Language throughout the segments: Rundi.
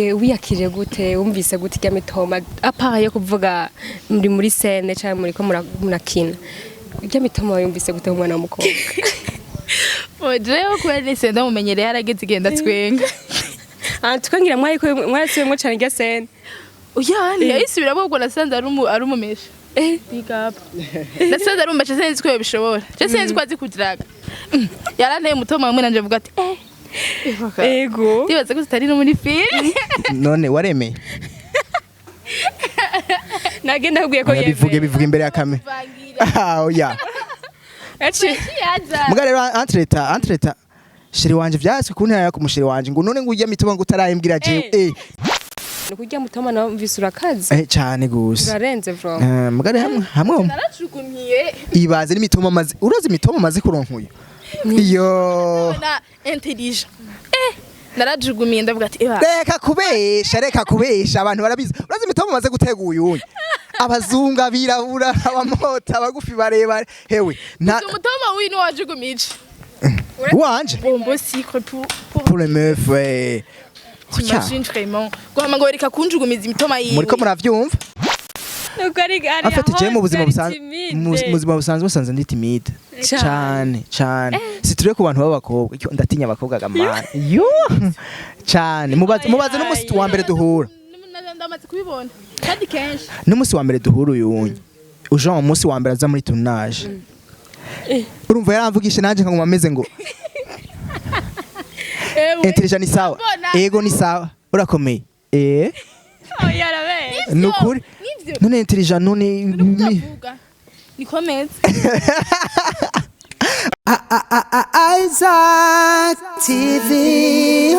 Wiyakiriye gute wumvise gute irya mitoma apara yo kuvuga muri scene cyangwa muri ko murakina irya mitoma yumvise gute umwana w'umukobwa Jewe kubera nise ndamumenyereye harageze igenda twenga twangira mwarasubiyemo cyane irya scene uyani yayisubiramo ubwo nasanze ari umumesha big up nasanze ari umumesha senzi ko bishobora je senzi ko azi kugiraga yaranteye umutoma hamwe nanje vuga ati ego tibaze ko tutari no muri film none waremeye nagenda kubwiye ko bivuge imbere ya kamera oya muga rero entreta shiri wanje vyaswe kuntera ya kumushiri wanje ngo none ngo urya mitoma ngo utarayimbwira jewe kurya mutoma na mvise urakaze cyane gose irarenze bro muga rero hamwe naracugumiye ibaze n'imitoma maze urazi mitoma maze kuronkuye iyo na intelligent narajugumiye ndavuga ati reka kubesha abantu barabizi urazi imitoma maze guteguye uyu abazungu abirabura abamota abagufi barebare hewe umutoma w'ino wajugumije wanje bombo secret pour les meufs ouais t'imagines vraiment ngo reka kunjugumiza imitoma yiwe muri ko muravyumva afite je mu buzima busanzwe ndi timide cyane siture ku bantu b'abakobwa ndatinya abakobwa gamana yo cyane mubaze n'umusi wa mbere duhura ndamaze kubibona kandi kenshi n'umusi wa mbere duhura uyunye uje mu musi wa mbere aza muri tournage urumva yaramvugishe nanje nkanguma ameze ngo intelligent ni sawa ego ni sawa urakomeye nukuri none intelligent none nikomeze Isaac TV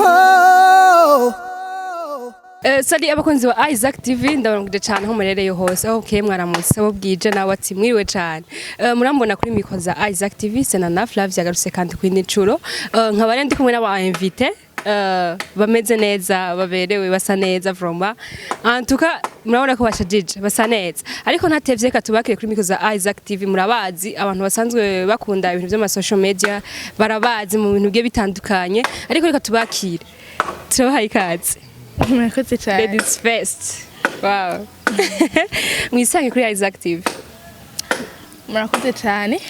Sali abakunzi wa Isaac TV ndabanguje cyane nko murereye hose aho bukeye mwaramutse abo bwije nawe ati mwiriwe cyane murambona kuri mikoza Isaac TV sena na Flavia yagarutse kandi kw'inicuro nkabare ndi kumwe n'aba invité bameze neza baberewe basa neza vroma antuka murabona ko bashajije basa neza ariko ntatevye ka tubakire kuri mikoza Isaac TV murabazi abantu basanzwe bakunda ibintu by'ama social media barabazi mu bintu bye bitandukanye ariko reka tubakire turabaha ikaze murakoze cyane ladies first wow mwisange kuri Isaac TV murakoze cyane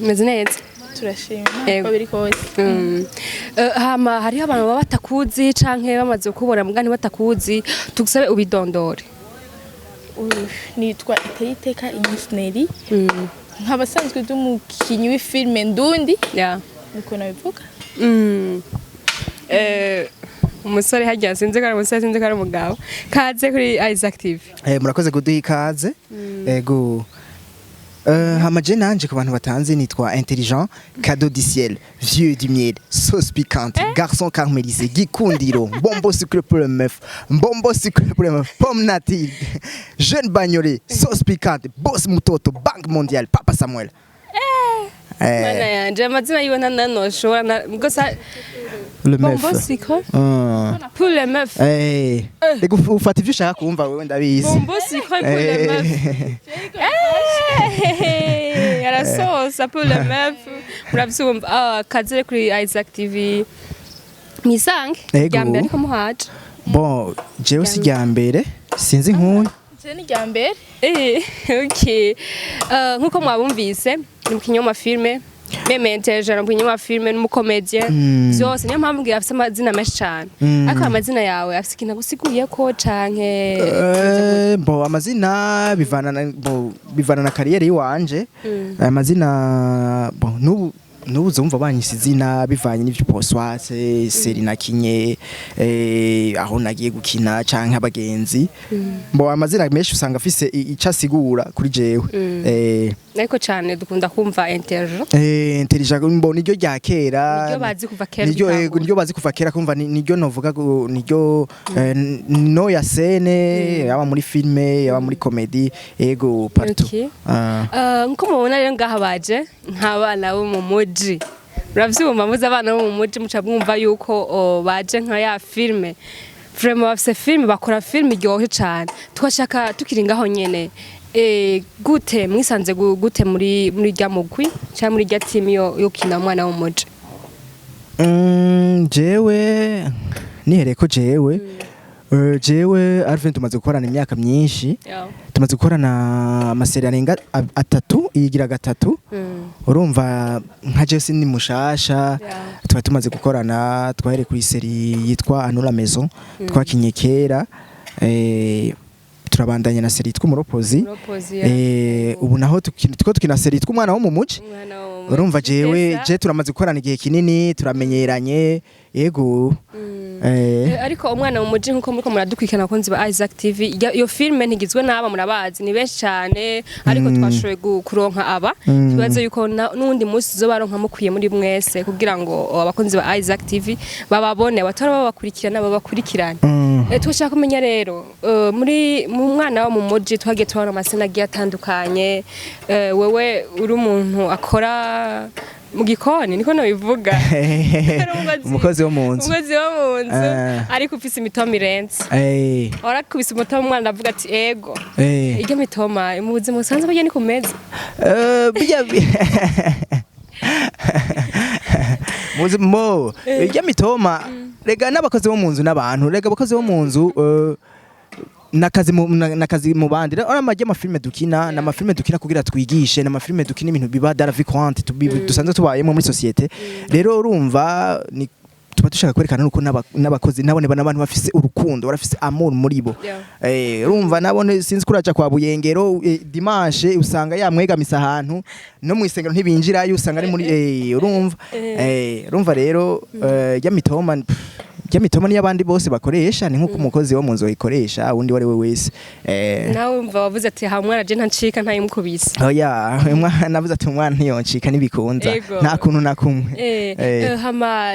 meze neza turashima ko biri kose hama hariho abantu baba batakuzi canke bamaze kubona mugani batakuzi tugusabe ubidondore nitwa Iteyiteka Imisneri nkabasanzwe dumukinyi w'ifilme ndundi niko nabivuga umusore hajya sinze ko ari umusore sinze ko ari umugabo kaze kuri Isaac TV murakoze kuduha ikaze ego hamaje nanje ku bantu batanze nitwa intelligent cadeau du ciel vieux du miel sauce piquante garçon caramélisé gikundiro bonbon sucré pour les meufs bonbon sucré pour les meufs pomme native jeune bagnolé sauce piquante boss mutoto banque mondiale papa Samuel mana yanje amazina yibona nanoshobora ngosa le bonbon meuf sucré pour les meufs ego ufata ivyo ushaka kumva wewe ndabizi bonbon sucré pour les meufs la sauce pour les meufs muravyumva kaze kuri Isaac TV misange ryambere ariko muhaje bon jewe si ryambere sinzi nkuye je ni ryambere okay nkuko mwabumvise ni mukinyoma filme meme intelligent mu kinyoma filme n'umukomedie byose niyo mpamvu ngira afite amazina menshi cyane ariko amazina yawe afite ikintu gusiguye ko canke bon amazina bivana na kariyeri yiwanje amazina bon nubu zumva banyise izina bivanye n'ivyo poswase seri nakinye aho nagiye gukina canke abagenzi bo amazina menshi usanga afise ica sigura kuri jewe ariko cyane dukunda kumva intelligent mbo niryo rya kera niryo bazi kuva kera niryo bazi kuva kera kumva niryo novuga niryo no ya scene yaba muri filme yaba muri comedy ego partout nko mubona rero ngaha baje nk'abana bo mu muji uravyumva muze abana bo mu muji muca mwumva yuko baje nka ya filme vraiment bafise filme bakora filme iryohe cyane twashaka tukiringaho nyene gute mwisanze gute muri rya mugwi cyangwa muri rya team yo kina mwana w'umuji jewe nihereko jewe jewe Alvin tumaze gukorana imyaka myinshi Yeah. tumaze gukorana amaseri arenga 3 iyigira 3 urumva nka Jesse ni mushasha tuba tumaze gukorana twahere kuri seri yitwa Anura Maison twakinye kera turabandanya na seri yitwa Umuropozi ubu naho tukina seri yitwa Umwana wo mu Muji urumva jewe turamaze gukorana igihe kinini turamenyeranye yego ariko Umwana mu Muji nkuko muriko muradukwikana bakunzi ba Isaac TV iyo filme ntigizwe n'aba murabazi ni benshi cyane ariko twashoboye kuronka aba kibazo yuko n'undi munsi zo baronka mukwiye muri mwese kugira ngo abakunzi ba Isaac TV bababone abatari babakurikirana babakurikirane twashaka kumenya rero muri mu Mwana wo mu Muji twagiye tubona amasena agiye atandukanye wewe uri umuntu akora mu gikoni niko nabivuga umukozi wo mu nzu ariko ufise imitoma irenze warakubise umutoma umwana avuga ati ego iryo mitoma mu buzima busanzwe burya ni kumeze muzimo iryo mitoma rega n'abakozi bo mu nzu n'abantu rega abakozi bo mu nzu nakazi mu bandi ora amajye amafilme dukina na amafilme dukina kugira twigishe na amafilme dukina ibintu biba daravikwante dusanzwe tubayemo muri societe rero urumva ni tuba dushaka kwerekana nuko n'abakozi nabone n'abantu bafise urukundo barafise amour muri bo urumva nabone sinzi kuraca kwa Buyengero dimanche usanga yamwegamisa ahantu no mu isengero ntibinjirayo usanga ari muri urumva rero Imitoma ni abandi bose bakoresha ni nkuko umukozi wo mu nzu yikoresha undi wari we wese nawe umva wavuze ati ha mwana je ntancika ntayimukubise oya navuze ati umwana ntiyoncika nibikunda nta kuntu nakumwe hama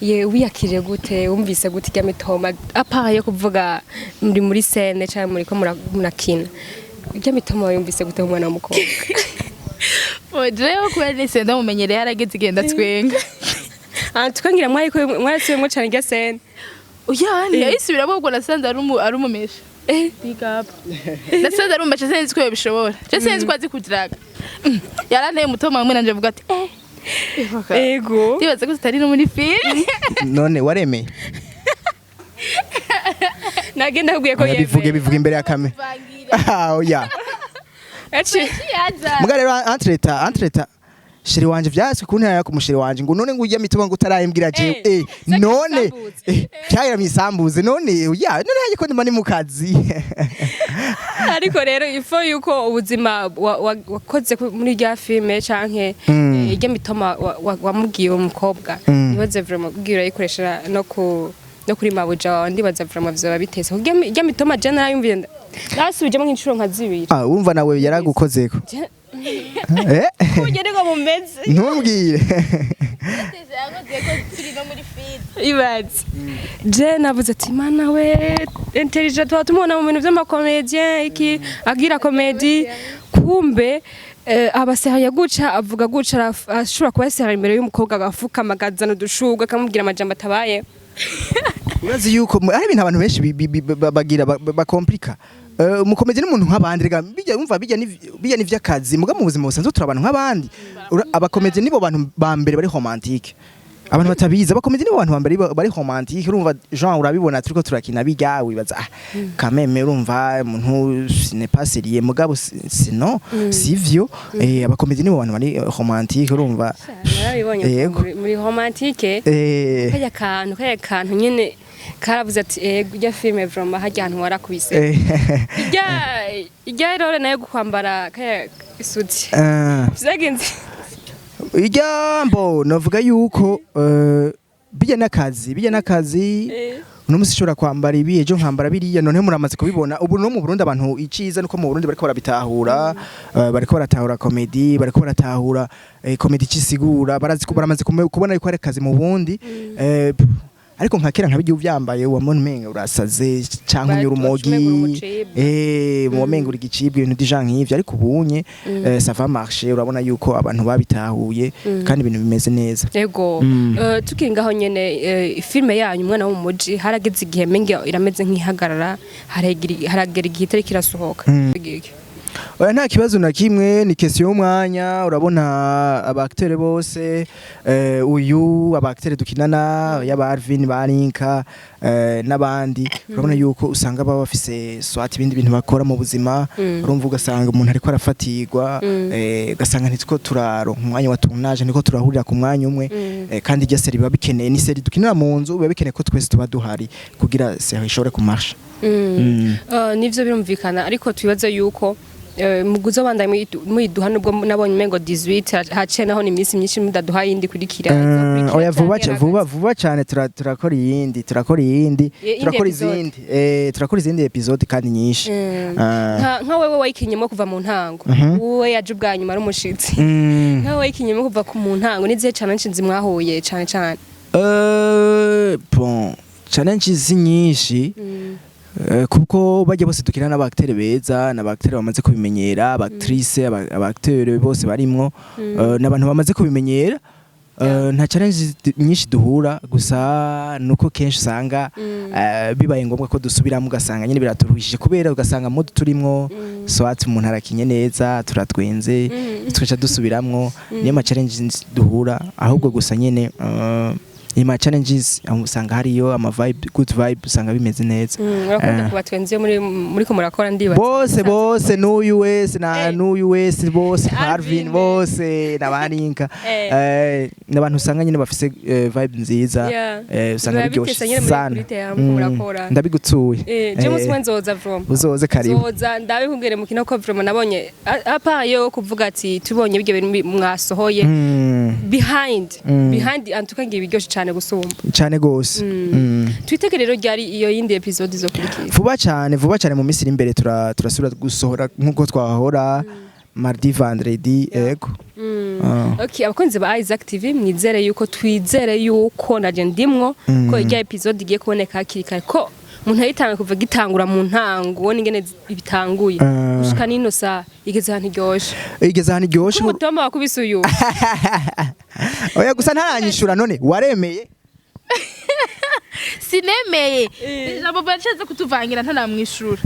wiyakire gute wumvise gute irya mitoma apaye kuvuga muri scene cyangwa muri ko murakina irya mitoma yumvise gute umwana w'umukobwa jewe kubera nise ndamumenyereye yarageze igenda twenga tukangira mwayisubiyemo cyane irya sene uyani yayisubiramo ubwo nasanze ari umumesha big up nasanze ari umumesha sinzi ko yabishobora je sinzi ko azi kugiraga yaranteye umutoma hamwe nanje avuga ati ego tibaza ko tutari no muri film none waremeye nagenda kubwiye ko bivuge imbere ya kamera oya muga rero entreta shiri wanje vyase kuntera ku mushiri wanje ngo none ngujya mituma ngo utarayembwira je none cyayira misambuze none none haje ko ndimani mu kazi ariko rero ifo yuko ubuzima wakoze muri rya filme canke irya mitoma wamugiye umukobwa nibaze vraiment kugira yikoresha no kuri mabuja wandi baza vraiment vyo babitese irya mitoma je narayumviye nasubijemo nk'inshuro nka 2 wumva nawe yaragukozeko Ugende ngo mumeze ntumbwire ibaze je navuze ati mana we intelligent watumona mu bintu by'amakomedien iki agira komedi kumbe abaseha yaguca avuga guca ashobora kubasera imbere y'umukobwa agafuka magazana udushuga akamubwira amajambo atabaye urazi yuko ari ibintu abantu benshi bagira bakomplika umukomedi n'umuntu nk'abandi rega bijya umva bijya n'ivy'akazi muga mu buzima busanzwe turabantu nk'abandi abakomedi nibo bantu ba mbere bari romantique abantu batabiza abakomedi nibo bantu ba mbere bari romantique urumva Jean urabibona turiko turakina bijya wibaza kameme urumva umuntu n'est pas sérieux mugabo sino sivyo abakomedi nibo bantu bari romantique urumva yego muri romantique kaya kantu nyene karavuze ati ujya filme vraiment hajya ahantu warakubise ijya rero nayo gukwambara kaya isuti vyagenze ijambo navuga yuko bijya n'akazi uno musi shora kwambara ibi ejo nkambara biriya none muramaze kubibona ubu no mu Burundi abantu iciza nuko mu Burundi bariko barabitahura bariko baratahura comedy bariko baratahura comedy cisigura baramaze kubona yuko ari akazi mu Burundi ariko nka kera nkabijye uvyambaye wa monmenga urasaze canke urumogi mu menga uri gicibwe ibintu dija nk'ivyo ariko ubunye ça va marcher urabona yuko abantu babitahuye kandi ibintu bimeze neza yego tukingaho nyene filme yanyu Umwana wo mu Muji harageze igihe menge irameze nk'ihagarara haragera igihe itari kirasohoka oya nta kibazo na kimwe ni question y'umwanya urabona abacteur bose uyu abacteur dukinana yaba Alvin barinka n'abandi urabona yuko usanga baba bafise swat ibindi bintu bakora mu buzima urumva ugasanga umuntu ariko arafatirwa ugasanga ntitwo turaronka umwanya wa tournage niko turahurira ku mwanya umwe kandi irya seri biba bikeneye ni seri dukinira mu nzu biba bikeneye ko twese tuba duhari kugira seri ishobore kumarsha nivyo birumvikana ariko twibaza yuko muguzo bandanye muyiduha nubwo nabonye mengo 18 hace naho ni imisi myinshi mudaduha yindi kurikira oya vuba cyane turakora iyindi turakora izindi episode kandi nyinshi nka wewe wayikinyemo kuva mu ntango wowe yaje ubwanyuma ari umushitsi nka wayikinyemo kuva ku mu ntango nizihe challenge zimwahuye cyane bon challenge nyinshi kuko bajya bose dukina n'abacteur beza n'abacteur bamaze kubimenyera abactrice abacteur bose barimwo n'abantu bamaze kubimenyera nta challenge nyinshi duhura gusa nuko kenshi usanga bibaye ngombwa ko dusubiramo ugasanga nyine biraturuhishije kubera ugasanga mu turimwo swat umuntu arakinye neza turatwenze tukaca dusubiramwo niyo ma challenge duhura ahubwo gusa nyine ima challenges usanga hariyo ama vibe good vibe usanga bimeze neza urakunda kubatwenze muri ko murakora ndiba bose n'uyu wese na n'uyu wese bose Alvin bose nabarinka n'abantu usanga nyine bafise vibe nziza usanga biryoshye sana ndabigutsuye je musi nzoza from uzoze karibu uzoza ndabikubwire mu kino ko from nabonye apayo kuvuga ati tubonye ibyo bintu mwasohoye behind antuka ngiye biryoshye cyane gusumba cyane gose twiteke rero ryari iyo yindi episode zo kurikira vuba cyane mu minsi iri imbere turasubira gusohora nkuko twahora mardi vendredi ego okay abakunzi ba Isaac TV mwizere yuko twizere yuko naje ndimwo ko irya episode igiye kuboneka hakiri ko umuntu ayitanga kuva gitangura mu ntango n'ingene ibitanguye gushika nino sa igeze ahantu iryoshe Imitoma wakubise uyu oya gusa ntaranyishura none waremeye sinemeye ijambo bacaza kutuvangira ntanamwishura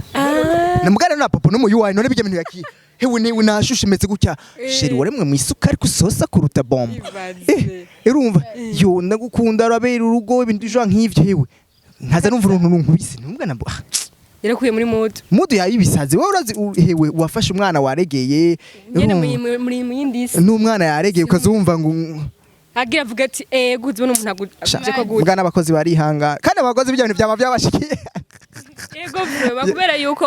namugana na papa n'umuyu wawe none bijya bintu yaki hewe ni nashushe meze gutya sheri waremwe mu isuka ariko sosa kuruta bomba urumva yo ndagukunda rabera urugo ibintu byo nk'ivyo hewe nkaza numva uruntu nkubise numugana yarakuye muri mood yayibisaze wowe urazi hewe wafashe umwana waregeye nyene muri yindisi n'umwana yaregeye ukazumva ngo agira vuga ati guzi umuntu aguje ko guzi bwana abakozi barihanga kandi abakozi bijya bintu byama byabashikiye yego bakubera yuko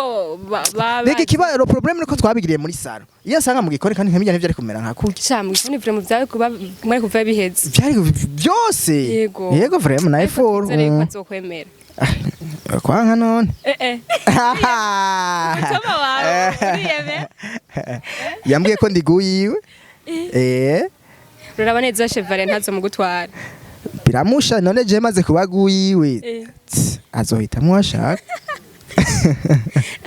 Nege kiba problem nuko twabigiriye muri saro iyo asanga mu gikore kandi nkamijya n'ivyari kumera nka kurya cyamwe ni vraiment byawe kuba mwari kuva biheze byari byose yego vraiment na effort azokwemera kwanga none Imitoma wawe uriyeme yambwiye ko ndiguyiwe ruraba neza chevalier ntazo mu gutwara biramusha none je maze kubaguyiwe azohitamwo ashaka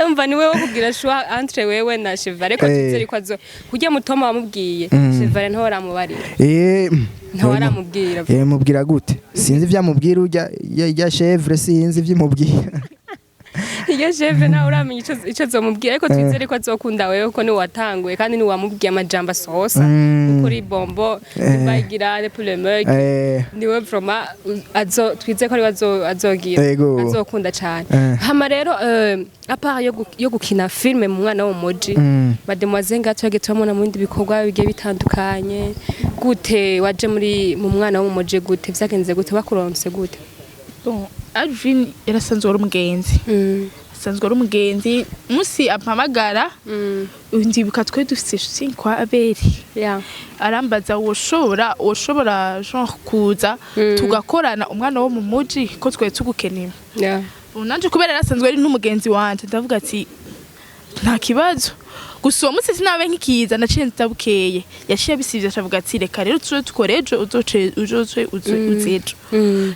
umva ni wewe kugira shwa entre wewe na chevalier ko tuzeri ko azo kujya Imitoma wamubwiye chevalier nto waramubarira nto waramubwira mubwira gute sinzi vyamubwira urya ya chevre sinzi vyimubwira iyo chevre na uramenya ico zomubwira ariko twizere ko azokunda wewe ko ni watanguye kandi ni wamubwiye amajamba sosa kuri bombo bagira le polémique ni we vraiment twizere ko ari azogira azokunda cyane hama rero apart yo gukina filme mu mwana wo muji mademoiselle Ngatwege tubamona mu bindi bikorwa bigiye bitandukanye gute waje mu mwana wo muji gute vyagenze gute bakuronse gute bon Alvin yarasanzwe ari umugenzi asanzwe ari umugenzi musi ampamagara ndibuka twe dufite 5 kwa aberi arambaza woshobora genre kuza tugakorana umwana wo mu muji ko twe tugukeneye nanje kubera yarasanzwe ari n'umugenzi wanje ndavuga ati nta kibazo gusa uwo musi sinabe nkikiza naciye ndabukeye yashiye bisivye acavuga ati reka rero tuzo tukorejo uzoce uzejo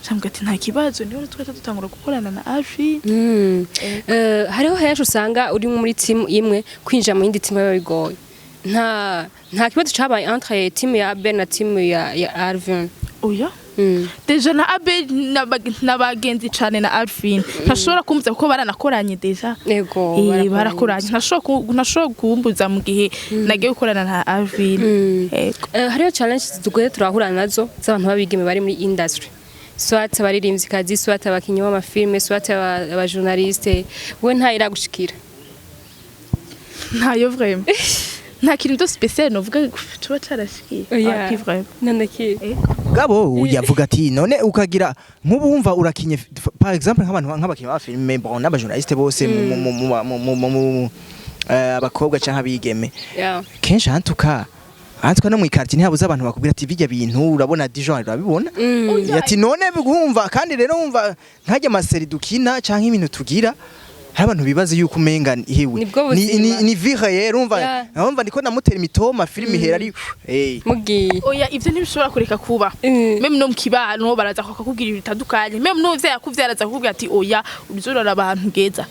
cyangwa ati nta kibazo niho twese dutangura gukorana na Alvin hariho henshi usanga uri muri team imwe kwinjira mu yindi team yawe bigoye nta kibazo cabaye entre team ya Ben na team ya Alvin oya deja na abe nabagenzi cane na Alvin ntashobora kumbuza kuko baranakoranye deja yego barakoranye ntashobora kumbuza mu gihe nagiye gukorana na Alvin yego hariyo challenge tugoye turahura nazo z'abantu babigeme bari muri industry soit abaririmbyi kazi soit abakinyi b'amafilme soit abajournaliste we nta iragushikira ntayo vraiment nta kintu spécial novuga tuba carashikiye Yeah. vraiment nanaki gabo yavuga ati none ukagira nk'ubumva urakinye par exemple nk'abantu nk'abakinyi ba filme bon n'abajournaliste bose mu abakobwa canke abigeme yeah kenshi hantuka no mu ikarti ntihabuze abantu bakubwira ati bijya bintu urabona Dijon urabibona ati none bigumva kandi rero umva nkajya amaseri dukina canke ibintu tugira hari abantu bibaza yuko umenga ihewe ni vire rero umva ndiko namutera imitoma filime ihera ari mugi oya ivyo ntibishobora kureka kuba meme no mu kibano baraza kakubwira ibitandukanye meme no vya kuvyaraza kukubwira ati oya ubizorora abantu geza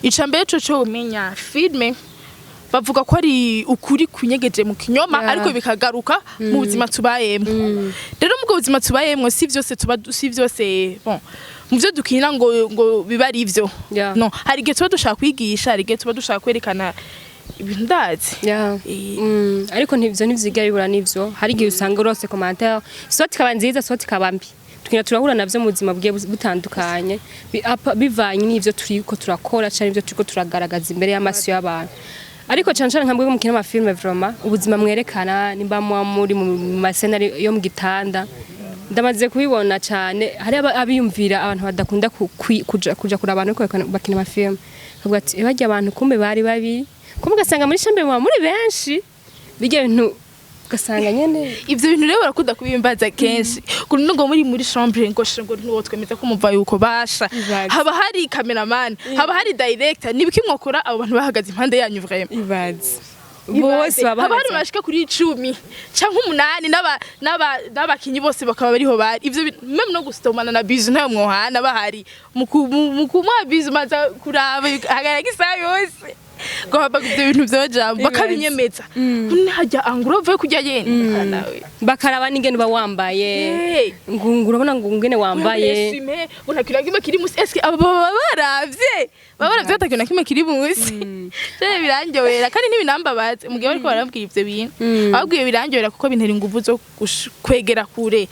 icambere cyo umenya filme bavuga ko ari ukuri kunyegeje mu kinyoma ariko bikagaruka mu buzima tubayemo rero mu buzima tubayemo si vyose bon muvyo dukina ngo biba ari ivyo no hari igihe tuba dushaka kwigisha hari igihe tuba dushaka kwerekana ibintu ndazi ariko ntivyo nivyiga bibura nivyo hari igihe usanga rose commentaire soit ikaba nziza soit ikaba mbi tukina turahura navyo mu buzima bwiye butandukanye bivanye n'ivyo turiko turakora cyane ivyo turiko turagaragaza imbere y'amaso y'abantu ariko cyane cyane nkambwe mukina amafilme vraiment ubuzima mwerekana nimba muri mu masenari yo mu gitanda ndamaze kubibona cyane hari abiyumvira abantu badakunda kuja kuri abantu ko bakina amafilme kavuga ati bajya abantu kumbe bari babi kumbe gasanga muri chambre muri benshi bijya bintu gasanga nyene ivyo bintu rero barakunda kubimbaza kenshi kuno ngo muri chambre ngo ntuwo twemeza ko muva yuko basha haba hari cameraman haba hari director nibikimwokora abo bantu bahagaze impande yanyu vraiment ibaze bose haba hari bashika kuri 10 canke 8 n'abakinyi bose bakaba bariho bari ivyo meme no gustomana na bizu ntayo mwohana bahari mukumwa bizu maza kuraba hagaragisa yose gohaba kuvyo bintu vyojambo bakabinyemeza hajya anguro vuye kujya yene nawe bakaraba n'ingene bawambaye ngurabona ngene wambaye unakira kimwe kiri musi eske abo baravye atakina kimwe kiri musi cyane birangyohera kandi ntibinambabaze mugihe bariko barabwira ivyo bintu ababwiye birangyohera kuko bintera inguvu zo kwegera kure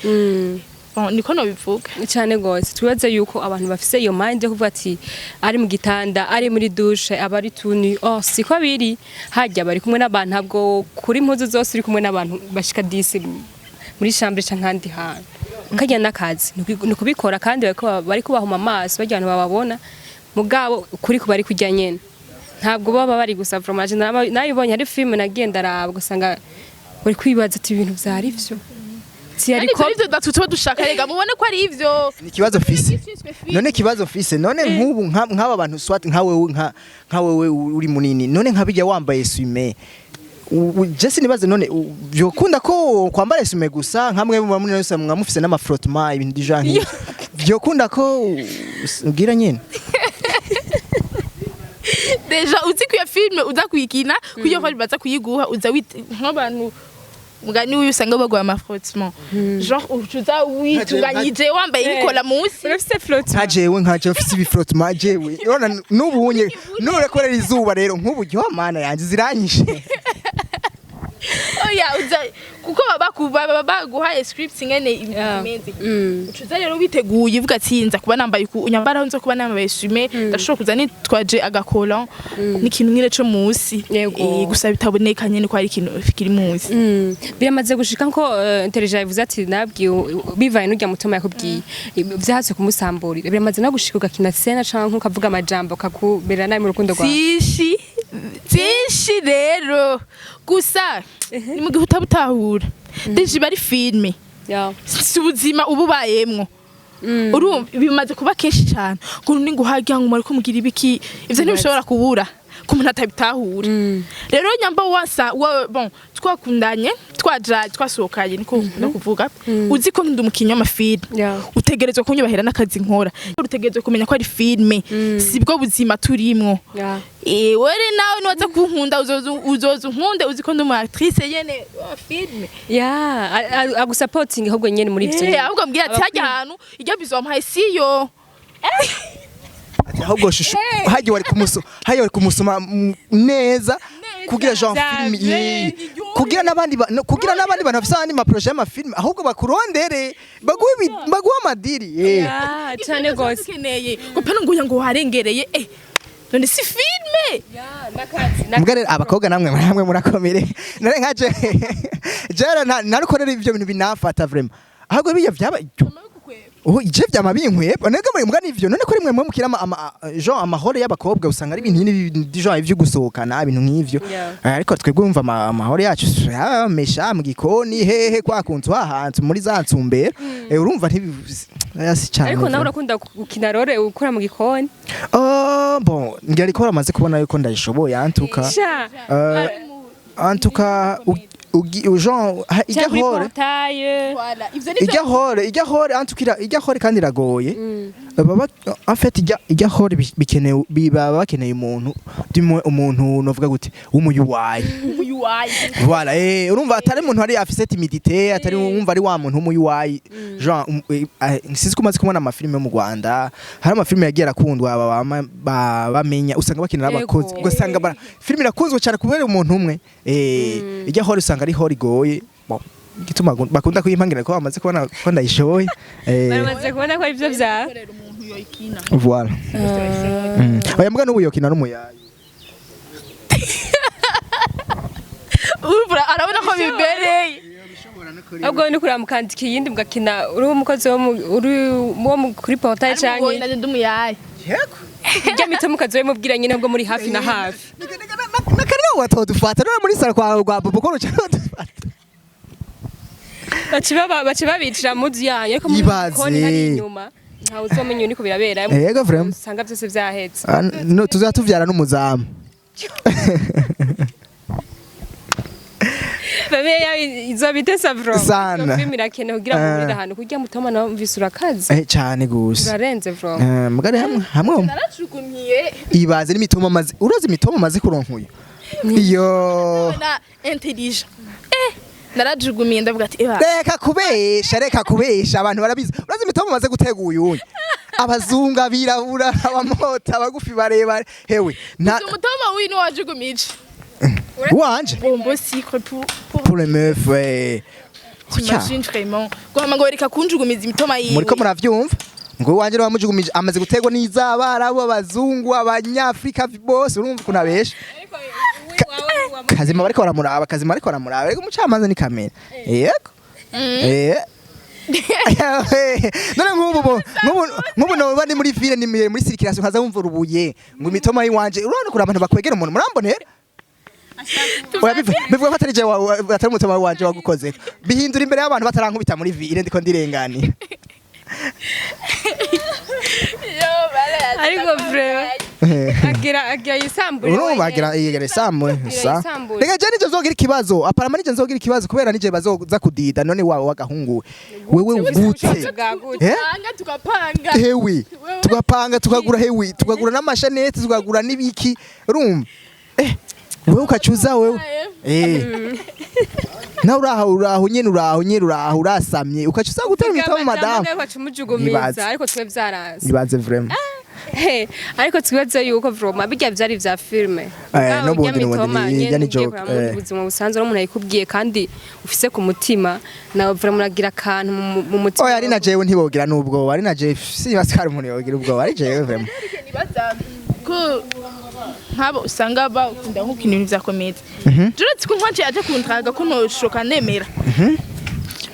niko no bivuga cyane gose tubaze yuko abantu bafise iyo mind yo kuvuga ati ari mu gitanda ari muri douche abari tuni siko biri hajya bari kumwe n'abantu ntabwo kuri impuzu zose uri kumwe n'abantu bashika 10 muri chambre cankandi hantu kajya nakazi ni kubikora kandi bari kubahuma amaso bajya abantu bababona mugabo kuri kubari kujya nyene ntabwo baba bari gusa fromage nayibonye ari film nagenda arabwo usanga bari kwibaza ati ibintu vyari vyo ariko ivyo datutuba dushaka rega mubone ko ari ivyo ni kibazo fise none kibazo fise none nk'ubu nk'aba bantu swat nkawe uri munini none nkabijya wambaye sume Jesse nibaze none byokunda ko kwambara sume gusa nkamwe mu munini yose mwamufise n'amafrottement ibintu dijanye byokunda ko ugira nyene deja uzi ko ya filme udakwikina kuyo ko baza kuyiguha uza nk'abantu mugani uyu usanga bagwa amafrottement genre ucuza witunganyije wambaye ibikola munsi urafise frottement nkajewe mfise ibifrottement jewe none n'ubunye nurekorera izuba rero nk'uburyo mana yanje ziranyishe oya uza kuko baba baguhaye script ngene imeze ucuza rero biteguye uvuga atsinza kuba nambaye unyambara nzo kuba nambaye sume ndashobora kuza nitwaje agakola n'ikintu nkire cyo munsi gusa bitaboneka nyene ko ari ikintu kiri munsi biramaze gushika ko intelligence ivuze ati nabwiye bivaye n'ujya mutoma yakubwiye vyahatse kumusamburira biramaze no gushika ugakina scene canke ukavuga amajambo kakubera nabi mu rukundo rwawe Tishi rero gusa ni mu gihe utabutahura deje bari filme si ubuzima ububayemwo urumva bimaze kuba kenshi cyane ngo ningo hajya ngo mariko mugira ibiki ivyo ntibishobora kubura ko umuntu atabitahura rero nyamba bon twakundanye twasohokanye niko no kuvuga uzi ko ndi umukinnyi w'amafilme utegerezwa kunyubahera n'akazi nkora utegerezwa kumenya ko ari filme sibwo buzima turimwo were nawe niwaza kunkunda uzoza unkunde uzi ko ndi umu actrice nyene wa filme agusupporting ahubwo nyene muri ivyo ahubwo mbwira ati hajya ahantu iryo bizompaye siyo ahubwo shushu hagiye wari kumusoma neza kugira genre film kugira n'abandi bantu bafite andi ma projet y'ama film ahubwo bakurondere baguha amadiri cyane gose keneye gupana ngo harengereye none si filme mugare abakobwa namwe murakomere nare nkaje jera narukorera ivyo bintu binafata vraiment ahubwo biya vyaba ije vyamabinkweba nega muri mbwa nivyo none ko rimwe mwe mukira genre amahoro y'abakobwa usanga ari ibintu genre ivyo gusohokana ibintu nk'ivyo ariko twebwe umva amahoro yacu mesha mu gikoni hehe kwakunzwe hahanze muri za nsumbera urumva ntibisi cyane ariko nawe urakunda gukina role ukora mu gikoni bon ngari ko amaze kubona yuko ndayishoboye antuka ijya hore kandi iragoye baba en fait ijya hore bikenewe baba bakeneye umuntu novuga gute umuyuwayi voilà urumva atari umuntu ari afise timidité atari umva ari wa muntu umuyuwayi genre sisi kumaze kubona amafilme mu Rwanda hari amafilme yagiye arakundwa bamenya usanga bakenera abakozi ugasanga filme irakunzwe cyane kubera umuntu umwe ijya hore usanga ari hore igoye gituma bakunda kuyimpangira ko bamaze kubona ko ndayishoboye bamaze kubona ko ivyo vya voilà oya mbwa n'ubuyokina n'umuyayi urubura arabona ko bibereye ahubwo ni kuri mukandika yindi mugakina uri umukozi wo kuri Partage canke ndi umuyayi yego ijya Imitoma ukazoye mubwira nyine bwo muri hafi na hafi nakariho watodufata no muri sara kwa Bobo ko cyane baci babicira muzi yanyu ariko muri koni hari inyuma ntawe uzomenya niko birabera yego vraiment usanga byose vyahetse no tuzatuvyara n'umuzamu babeya izobite savro sana film irakene kugira ngo muri ahantu kugira Imitoma nawe mvise urakaze cyane gose irarenze vro mugare hamwe naracugumiye ibaze n'Imitoma maze uroze Imitoma maze kuronkuye iyo na intelligent narajugumiye ndavuga ati reka kubesha abantu barabizi urazi Imitoma maze gutega uyuye abazungu abirabura abamota abagufi barebare hewe Imitoma wino wajugumije wanje bombo secret pour les meufs t'imagines vraiment ngo reka kunjugumiza Imitoma yiwe muriko muravyumva ngo wanje wamujugumije amaze gutegwa n'izabara abazungu abanyafrika bose urumva kunabesha kazima bariko baramuraba rego umucamanza ni kamera yego none nk'ubu no bari muri ville ni muri circulation kaza wumva urubuye ngo Imitoma yiwanje urabona kuri abantu bakwegera umuntu murambonera bivuga ko atari Imitoma wanje wagukoze bihindura imbere y'abantu batarankubita muri ville ndiko ndirengani ariko vraiment agira yisambure urumva agira yisambure sa rega je nije nzogira ikibazo aparama nije nzogira ikibazo kubera nije bazoza kudida none wawe wagahungu wewe ugute tukapanga hewi tugapanga tukagura n'amashanete tukagura n'ibiki urumva wewe ukacuza wewe na uraho nyene urasamye ukacuza gutera Imitoma madame ariko twe vyarazi ibaze vraiment ariko twibaze yuko vraiment bijya vyari vya filme no bundi yani joke ubuzima busanzwe no umuntu ayikubwiye kandi ufise ku mutima nawe vraiment uragira akantu mu mutima oya ari na jewe ntibogira nubwo ari na jewe si baskara umuntu yogira ubwo ari jewe vraiment ko nkabo usanga bakunda nk'ukintu ibintu vya komedi juretse ko nkwaje aje kuntraga ko noshoka nemera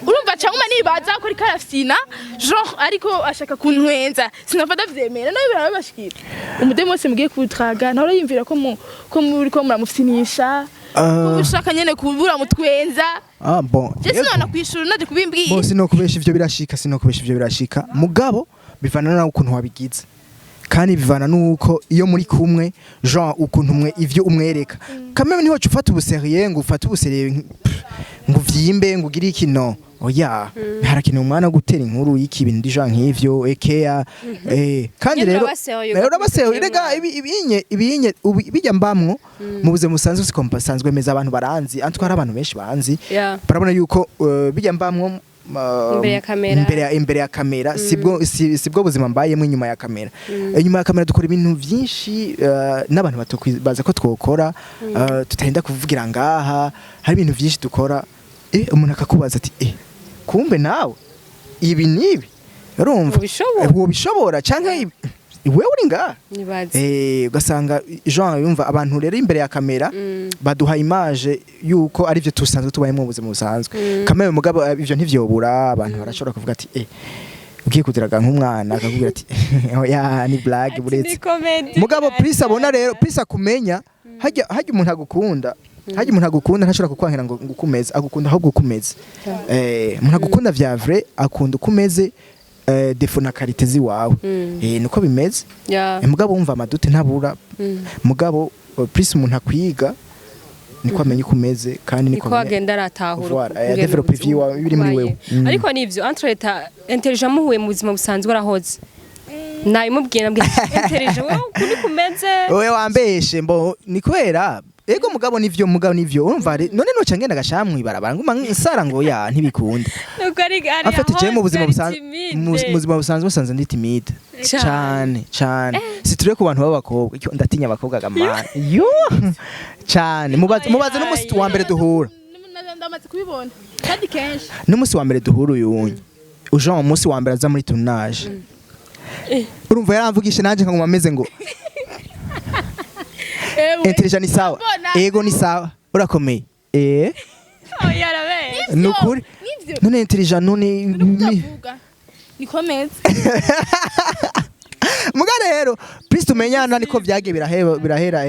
urumva cyangwa nibaza ko karafina genre ariko ashaka kuntwenza sinafata vyemera nawe birabashikira umudemo wose mugiye kutraga naho yimvira ko muri ko muramufinisha ko ushaka nyene kubura mutwenza bon je sinona kwishura naje kubimbwiye bo sinokubesha ivyo birashika mugabo bivana nawe ukuntu wabigize kandi bivana nuko iyo muri kumwe genre ukuntu umwe ivyo umwereka kameme niho ufata ubuseriye ngo ufata ubuseriye ngo vyimbe ngo ugire ikino oya harakeneye umwana gutera inkuru y'ikibintu ndija nk'ivyo ekea kandi rero urabaseho rega ibinye bijya mbamwo mu buzima busanzwe siko basanzwe meza abantu baranzi antwara abantu benshi banzi barabona yuko bijya mbamwo imbere ya kamera sibwo buzima mbayemo inyuma ya kamera inyuma ya kamera dukora ibintu byinshi n'abantu baza ko twokora tutarinda kuvugira ngaha hari ibintu byinshi dukora umuntu akakubaza ati kumbe nawe ibi nibi urumva ubishobora canke wewe uri ngaha ugasanga Jean yumva abantu rero imbere ya kamera baduha image yuko ari byo tusanzwe tubayemo ubuzima busanzwe kamera mugabo ivyo ntivyobura abantu barashobora kuvuga ati ugiye kudiraga nk'umwana akakubwira ati oya ni blague buretse mugabo please abona rero please akumenya hajya umuntu agukunda haje umuntu agukunda ntashobora kukwankira ngo ukumeze agukunda ahubwo ukumeze umuntu agukunda vya vrai akunda ukumeze defo na qualité ziwawe niko bimeze mugabo wumva amadute ntabura mugabo plus umuntu akwiga niko amenye kumeze kandi niko agenda aratahura develop view biri muri wewe ariko nivyo entreta intelligent muhuye mu buzima busanzwe arahoze nayimubwira mbwira intelligent wewe kuri kumeze wewe wambeshe mbo ni kwera ego mugabo nivyo urumva none no cangenda gashamwe ibarabara nguma nsara ngo ya ntibikunda nuko ari afite je mu buzima busanzwe basanze ndi timide cyane siture ku bantu b'abakobwa ndatinya abakobwa gamana yo cyane mubaze n'umusi wa mbere duhura ndamaze kubibona kandi kenshi n'umusi wa mbere duhura uyunye uje mu musi wa mbere aza muri tournage urumva yaramvugisha nanje nkaguma ameze ngo intelligent ni sawa ego ni sawa urakomeye nukuri none intelligent none nikomeze muga rero please tumenyana niko byagiye birahera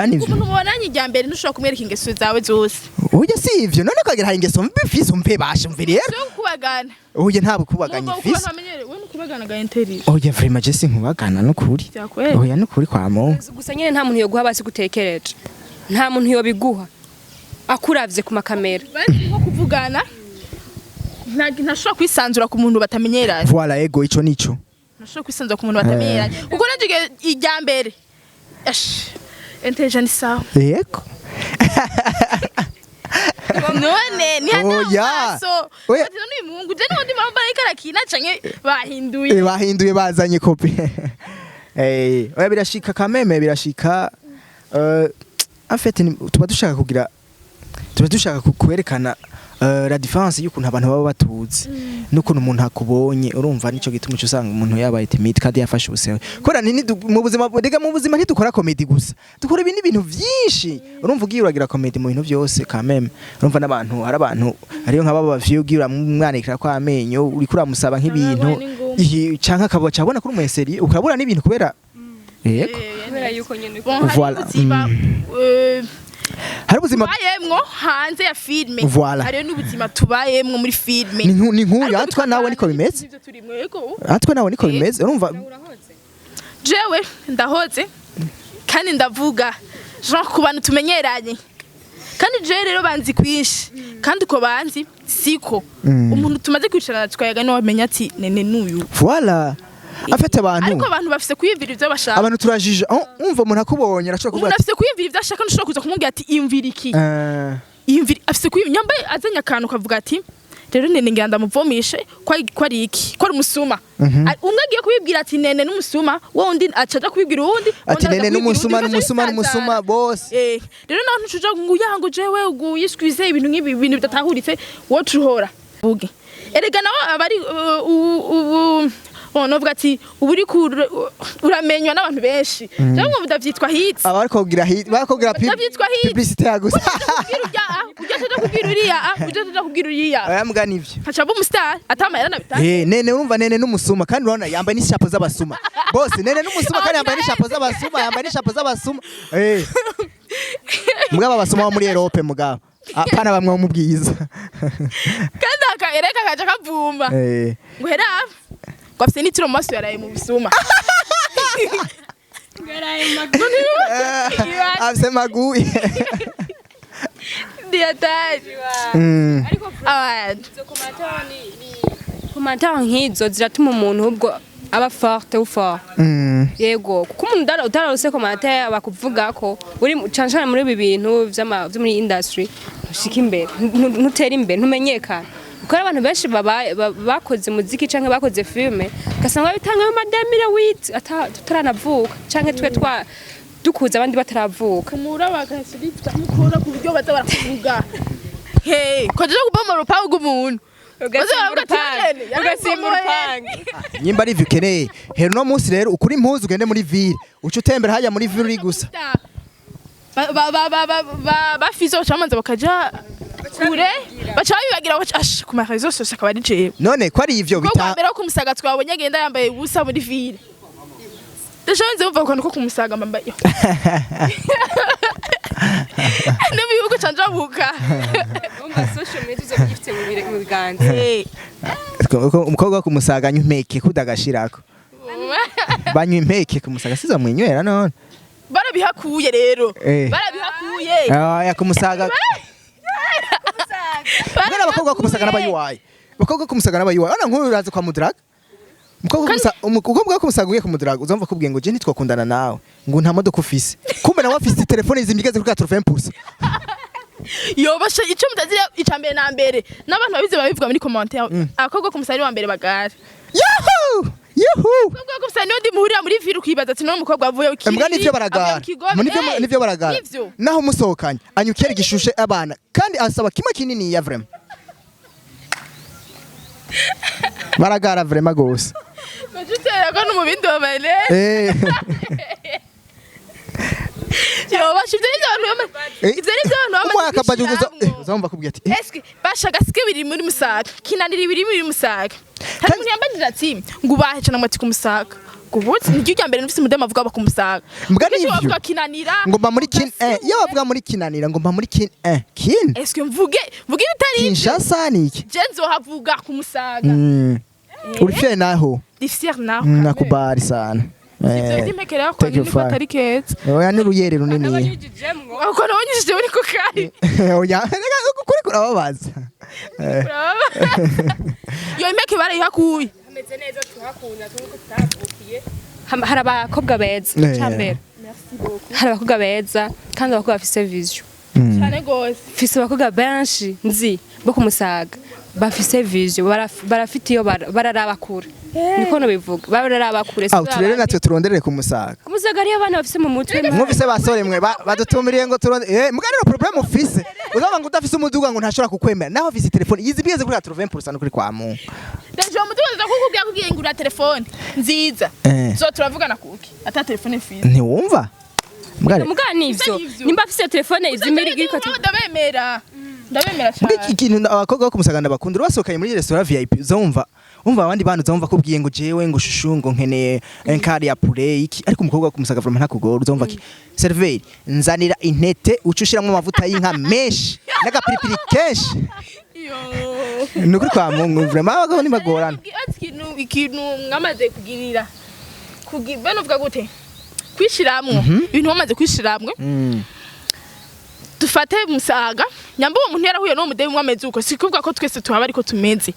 umuntu mubonanye ijya mbere ntushobora kumwereka ingeso zawe zose ujya si ivyo none kwagira ingeso mbi fisi umpe bashe mviri rero cyo kubagana ujye ntabwo kubaganya fisi wewe kubagana ga intelligent ujye vraiment je sinkubagana nukuri oya nukuri kwa mo gusa nyene nta muntu yo guha basi gutekereje nta muntu yo biguha akuravye ku makamera nko kuvugana ntashobora kwisanzura ku muntu batamenyeranye voilà ego ico nico ntashobora kwisanzura ku muntu batamenyeranye uko naje ijya mbere intelligent sawa yego none ni hano oya ni mungu je n'undi mamba ikarakina canke bahinduye bazanye copy oya birashika kameme birashika en fait tuba dushaka kwerekana la différence y'ukuntu abantu baba batuzi n'ukuntu umuntu akubonye urumva nico gituma cyo usanga umuntu yabaye timide kandi yafashe ubusewe kora ni mu buzima ntidukora comedy gusa dukora ibintu vyinshi urumva ugiye uragira comedy mu bintu byose kameme urumva n'abantu hari abantu ariyo nk'aba bavye ugira mwanikira kwa amenyo uri kuramusaba nk'ibintu canka kabo cabona kuri umweseri ukabura n'ibintu kubera yego kubera yuko nyene voilà hari ubuzima tubayemwo hanze ya filme voilà hari n'ubuzima tubayemwo muri filme ni nkuru atwa nawe niko bimeze atwa nawe niko bimeze urumva jewe ndahoze kandi ndavuga Jean ku bantu tumenyeranye kandi je rero banzi kwishi kandi uko banzi siko umuntu tumaze kwicarana tukayaga no bamenya ati nene nuyu voilà afite abantu ariko abantu bafise kwiyumvira ivyo bashaka abantu turajije umva umuntu akubonye arashobora kuvuga umuntu afise kwiyumvira ivyo ashaka ntushobora kuza kumubwira ati iyumvira iki iyumvira afise kwiyumvira nyambaye azanye akantu kavuga ati rero nene ngenda muvomishe ko ari iki ko ari umusuma umwe agiye kubibwira ati nene n'umusuma wundi acaja kubibwira uwundi ati nene n'umusuma bose rero naho ntucuja ngo yango jewe uguyiswize ibintu nk'ibi bintu bidatahuritse wocu uhora vuge erega nawe abari novuga ati uburi uramenywa n'abantu benshi cyangwa mudavyitwa hits abakobwira publicité yagusa ujya kubwira uriya aya mugani ivyo haca bo umustar atamahera nabitanga nene urumva nene n'umusuma kandi urabona yambaye n'ishapo z'abasuma bose nene n'umusuma kandi yambaye n'ishapo z'abasuma mugabo abasuma bo muri Europe mugabo apana bamwe mu bwiza kandi akaereka kaja kavumba ngo hera bafite n'itiro mu maso yaraye mu busuma afise maguye diataje ariko abantu komantara nk'izo ziratuma umuntu ubwo aba forte ou fort yego kuko umuntu utararose komantara bakuvuga ko uri canshana muri ibi bintu vyo muri industry ushika imbere ntutera imbere ntumenyekana kuko abantu benshi bakoze muziki canke bakoze filme gasanga bitanga amademire wit tutaranavuka canke twe twa dukuza abandi bataravuka kumura bakasirita mukora ku buryo baza barakuvuga hey koje kubama rupangu rw'umuntu ugasimba urupangu nyimba ari vikeneye hero no munsi rero ukuri impuzu ugende muri ville uca utembera hajya muri ville uri gusa bafizo bacamanza bakaja kure baca bibagira ku marezo sose akaba ari jewe none ko ari ivyo bita mbere ko kumusaga twabonye agenda yambaye ubusa muri ville ndashanze bumva ko kumusaga mbambaye N'ibihugu canjabuka. Umva social media zo gifite mu biganza. Umukobwa kumusaga nyumeke kudagashirako. Banywa impeke kumusaga sizo mwenywera none. Barabihakuye rero. Barabihakuye. Yakumusaga. Bana bakobwa kumusaga n'abayuwaye. Bakobwa kumusaga n'abayuwaye. Ona nkuru uraza kwa mudraga. Umukobwa kumusaga ugiye kumudraga uzumva kubwiye ngo je ntitwakundana nawe. Ngo nta modoka ufise. Kumbe nawe afise telefone zimigeze kuri 80%. Yo basha icyo mutazira icambere na mbere. N'abantu babize babivuga muri commentaire. Akobwa kumusaga ni wa mbere bagari. Yuhu! Yuhu! Akobwa kumusaga ni ndi muhurira muri ville ukwibaza ati no mukobwa avuye ukiri. Mbwa nivyo baragara. Nivyo baragara. Naho musokanye anyukera igishushe abana kandi asaba kimwe kinini ya vraiment. Baragara vraiment gose. Bajutera ko no mu bindi babane. Yo bashivye n'abantu ivyo ni byo umwaka bajuguza uzumva kubwiye ati eske bashaga sike biri muri musaga kinanira biri muri musaga hari umuntu yambajije ati ngo ubaheca namati ku musaga gubutse niryo cyambere nufise umudema avuga ku musaga mbwa n'ivyo kinanira ngo mba muri kin iyo bavuga muri kinanira ngo mba muri kin kin eske mvuge bitari Kinshasa niki je nzohavuga ku musaga uri fier naho difficile naho nakubari sana ndimekera ko ni batari keza oya n'uruyere runini uko nabonyishije uri ku kari oya kuri kurababaza yo imeke barayihakuye ameze neza tuhakunda tuko tutavukiye hari abakobwa beza cyambere hari abakobwa beza kandi abakobwa bafise vision cyane gose fise abakobwa benshi nzi bo kumusaga bafise vision barafite iyo bararaba kure niko no bivuga bararaba kure aho turere natwe turonderere kumusaga ari abana bafise mu mutwe mwumvise basore mwe badutumiriye ngo turonde muganiro problem ufise uzaba ngo udafise umuduga ngo ntashobora kukwemera naho afise telefone yizibiyeze kuri 80% kuri kwa mu Deje umuduga kukubwira kugiye ngura telefone nziza zo turavugana kuki ata telefone mfise ntiwumva mugani ivyo nimba afise telefone izimiri giko ndabemera cyane iki kintu abakobwa kumusaga bakunda basokaye muri restaurant VIP uzumva abandi bantu uzumva kubwiye ngo jewe ngo shushu ngo nkeneye enkari ya poulet iki ariko umukobwa kumusaga vraiment ntakugora uzumva ki serveur nzanira intete ucushiramo amavuta y'inka menshi n'agapiripiri kenshi nukuri kwa Mungu vraiment abagabo ni bagorana ikintu mwamaze kugirira bano vuga gute kwishiramwe ibintu bamaze kwishiramwe dufate musaga nyamba uwo muntu yarahuye no mudebe mwameze uko sikuvuga ko twese tuhaba ariko tumeze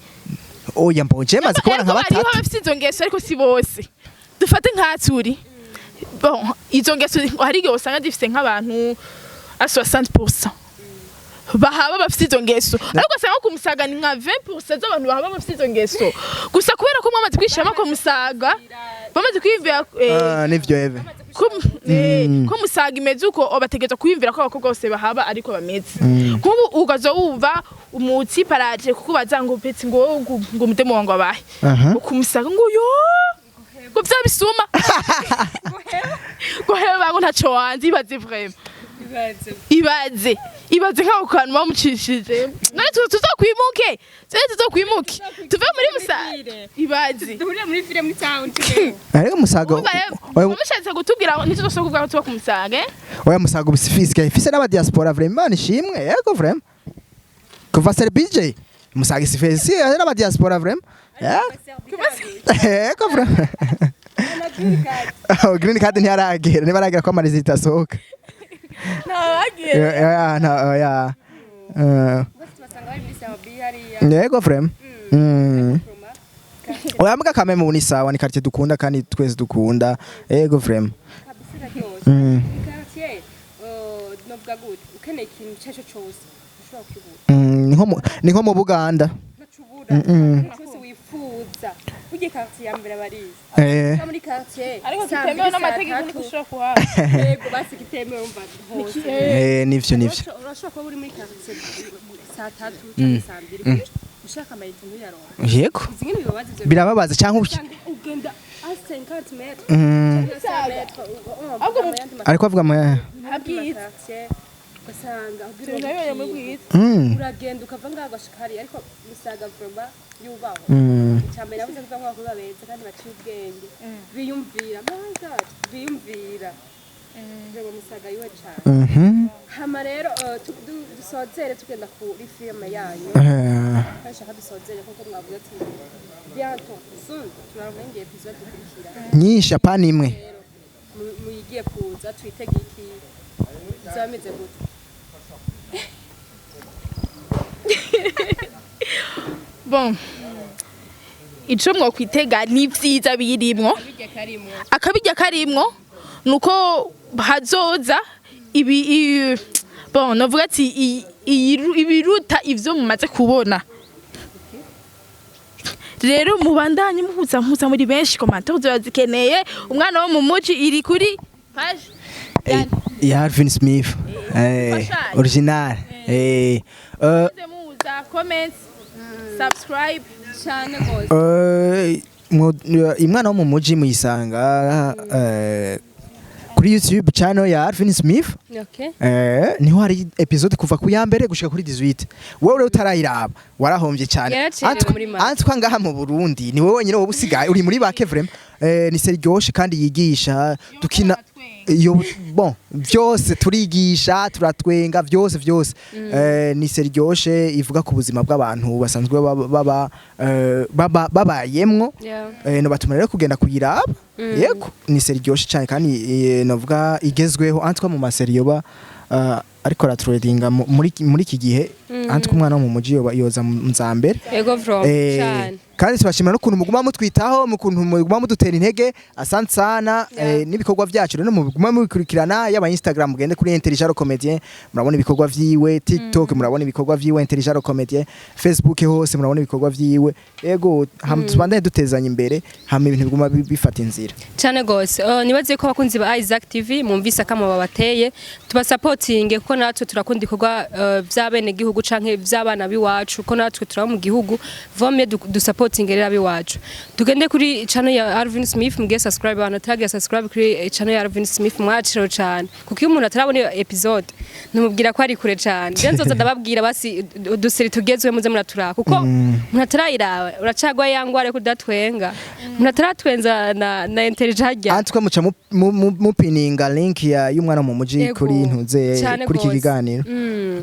oya mboje maze kubona nka batatu ariho bafite izo ngeso ariko si bose dufate nkaturi bon izo ngeso hari igihe usanga difite nk'abantu a 60% bahaba bafite izo ngeso ariko usanga ku musaga ni nka 20% z'abantu bahaba bafite izo ngeso gusa kubera ko mwamaze kwishama ko musaga bamaze kwiyumvira nivyo eve ko musaga imeze uko bategeza kwiyumvira ko abakobwa bose bahaba ariko bameze nk'ubu ugazo wumva umutsi Partage kukubaza ngo petse ngo mudemo wangu abahe ukumusaga ngo yo ngo byabisuma ngo heba ngo ntaco wanzi ibaze vraiment ibaze nkaho kantu bamucishije none tuzokwimuke tuve muri musaga ibaze duhurira muri film muri town ariko musaga bamushatse gutubwira ntituzosokubwa ko tuba ku musaga oya musaga ubisifiske ifise n'aba diaspora vraiment nishimwe yego vraiment kuva ser BJ musaga isifisi n'aba diaspora vraiment Ego bro. Oh, green card ntiyaragera, nibaragera ko amarizi itasohoka. Ya. Ego frame. Oya mga kame mu ni sawa ni quartier dukunda kandi twese dukunda. Ego frame. Ni nko mu Buganda. wifuza uje quartier ya mbere barizi muri quartier ariko kitemewe n'amategeko ni kushobora kuhaba yego basi kitemewe umva hose nivyo urashobora kuba uri muri quartier saa 3 cyangwa saa 2 ushaka amayinite ntuyaronka yego izingine bibabaza ivyo birababaza cyangwa ugenda a 50 metres ariko avuga mu abwiza basanga nayo mu bwiza uragenda ukava ngaho gashikari ariko musaga vroma yubaho cyambere nabuze kuva ngaho babeza kandi baciye ubwenge biyumvira manga biyumvira rero musaga yuwe cyane hama rero dusozere tugenda kuri filme yanyu kashaka dusozere kuko mwavuze ati bientôt soon turarengeye episode ikurikira nyinshi apana imwe muyigiye kuza twitegiki zameze gute bon ico mwokwitega ni vyiza birimwo akabijya karimwo nuko hazoza ibi bon novuga ati ibiruta ivyo mumaze kubona rero mubandanye muhuza muri benshi commentaire uzozikeneye umwana wo mu muji iri kuri page ya Alvin Smith original muza comments subscribe cyane gose imwana wo mu muji muyisanga kuri YouTube channel ya Alvin Smith niho hari episode kuva ku ya mbere gushika kuri 18 wewe utarayiraba warahombye cyane antwa ngaha mu Burundi ni wowe wenyine wowe usigaye uri muri bake vraiment ni serioshe kandi yigisha dukina yo bon byose turigisha turatwenga byose ni serioshe ivuga ku buzima bw'abantu basanzwe babayemwo no batuma rero kugenda kuyiraba yego ni serioshe cyane kandi navuga igezweho antwa mu maseriyo ba ariko ratradinga muri iki gihe antwa umwana wo mu muji yoza muzambere yego from cyane kandi tubashimira no kuntu muguma mutwitaho mu kuntu muguma mudutera intege asante sana n'ibikorwa byacu rero muguma mubikurikirana yaba Instagram mugende kuri Intelligent Comedien murabona ibikorwa vyiwe TikTok murabona ibikorwa vyiwe Intelligent Comedien Facebook hose murabona ibikorwa vyiwe yego tubandanye dutezanya imbere hamwe ibintu biguma bifata inzira cyane gose nibaze ko abakunzi ba Isaac TV mumvise akamo babateye tuba supporting ko natwe turakunda ikorwa by'abene gihugu canke by'abana biwacu ko natwe turaba mu gihugu vome du supporting rero biwacu tugende kuri channel ya Alvin Smith mugiye subscribe abantu tag subscribe kuri channel ya Alvin Smith mwaciro cyane kuko iyo umuntu atarabona episode numubwira ko ari kure cyane genzoza ndababwira basi dusiri tugezwe muze muratura kuko umuntu atarayirawe uracagwa yangware kudatwenga umuntu ataratwenza na intelligent antwe muca mupininga link ya y'umwana mu muji kuri ntuze kuri iki kiganiro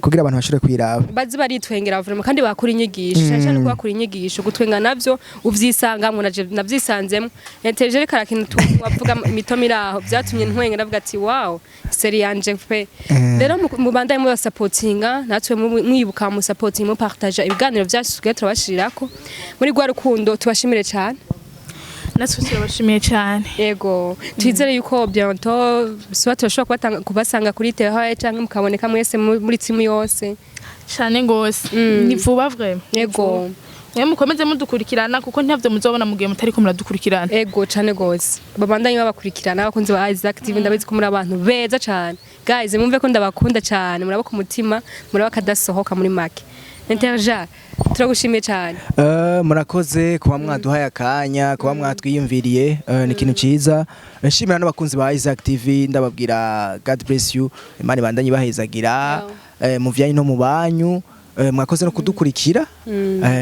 kugira abantu bashire kwiraba bazi baritwengera vraiment kandi bakora inyigisho cyane ko bakora inyigisho gutwenga navyo uvyisangamwe navyisanzemo intelligent karakintu wavuga Imitoma iraho byatumye ntwenga ndavuga ati wow seri yanje pe rero mubandaye mu supportinga natwe mwibuka mu supporting mu partage ibiganiro byacu turabashirako muri gwa rukundo tubashimire cyane natwe turabashimiye cyane yego twizere yuko bientôt soit turashobora kubasanga kuri terrain cyangwa mukaboneka mwese muri timu yose cyane ngose ni vuba vraiment yego mukomeze mudukurikirana kuko ntavyo muzobona mugiye mutari ko muradukurikirana yego cyane gose babandanye babakurikirana abakunzi ba Isaac TV ndabizi ko muri abantu beza cyane guys mumve ko ndabakunda cyane muraba ku mutima muraba kadasohoka muri make Interja turagushimiye cyane murakoze kuba mwaduhaye akanya kuba mwatwiyumviriye ni ikintu ciza nshimira n'abakunzi ba Isaac TV ndababwira God bless you Imana ibandanye bahezagira mu vyanye no mu banyu mwakoze no kudukurikira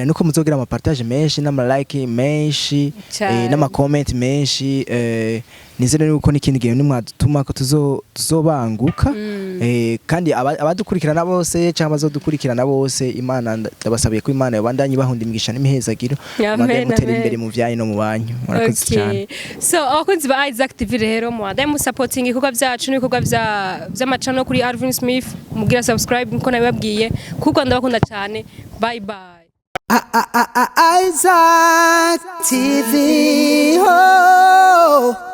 nuko muzogira ama partage menshi n'ama like menshi n'ama comment menshi nizere yuko n'ikindi gihe nimwadutuma ko tuzobanguka kandi abadukurikirana bose cyangwa bazodukurikirana bose Imana ndabasabiye ko Imana yabandanye bahunda imigisha n'imihezagiro mwande mutera imbere mu vyayi no mu banyu murakoze cyane. So abakunzi ba Isaac TV rero mwande mu supporting ibikorwa byacu n'ibikorwa by'amacano kuri Alvin Smith mugira subscribe nko nabibabwiye kuko ndabakunda cyane. Bye bye. Isaac TV. Oh.